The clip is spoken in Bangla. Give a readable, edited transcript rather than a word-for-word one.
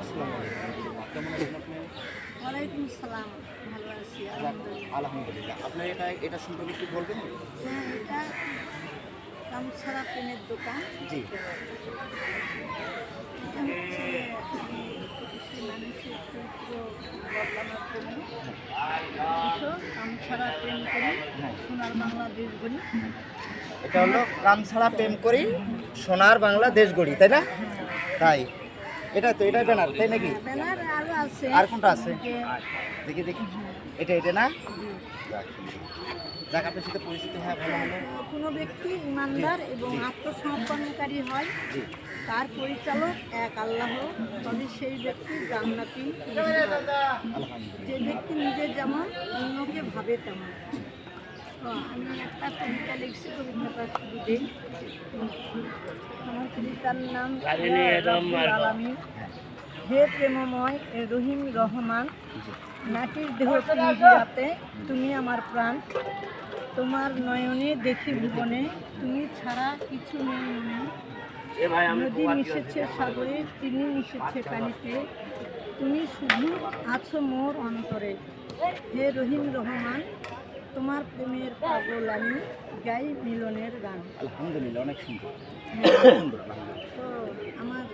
আসসালামু আলাইকুম। কেমন আছেন আপনি? ওয়ালাইকুম সালাম। ভালো আছি যাক, আলহামদুলিল্লাহ। আলহামদুলিল্লাহ। আপনার এটা সম্পর্কে একটু বলবেন? হ্যাঁ, এটা কামছাড়া পেনের দোকান। জি। এটা হচ্ছে আমি প্রতিবেশী মানুষের চরিত্র বদলানোর জন্য কিছু কামছাড়া প্রেম করি, হ্যাঁ। সোনার বাংলা দেশ গড়ি। এটা হলো কাম ছাড়া প্রেম করি, সোনার বাংলা দেশ গড়ি, তাই না? তাই এটাই ব্যানার, তাই নাকি? হ্যাঁ, ব্যানার আরও আছে। আর কোনটা আছে? যে দেখি দেখি। এটা না? যাক, যাক, আপনার সাথে পরিচিত হ্যাঁ ভালো হলো। কোনো ব্যক্তি ইমানদার এবং জি। আত্মসমর্পণকারী হয়, জি, তার পরিচালক এক আল্লাহ, তবে সেই ব্যক্তি জান্নাতি নিশ্চিত। আলহামদুলিল্লাহ। যে ব্যক্তি নিজে যেমন অন্যকে ভাবে তেমন। তো আমি একটা কবিতা লিখছি, কবিতাটা শুরু দিই। আমার কবিতার নাম রব্বুল আলামিন। হে প্রেমময় রহিম রহমান, মাটির দেহ পিঞ্জিরাতে তুমি আমার প্রাণ। তোমার নয়নে দেখি ভুবনে, তুমি ছাড়া কিছু নেই মনে। নদী মিশেছে সাগরে, চিনি মিশেছে পানিতে, তুমি শুধু আছো মোর অন্তরে। হে রহিম রহমান, তোমার প্রেমের পাগল আমি, গাই মিলনের গান। আলহামদুলিল্লাহ, অনেক সুন্দর। হ্যাঁ, সুন্দর, আলহামদুলিল্লাহ। তো আমার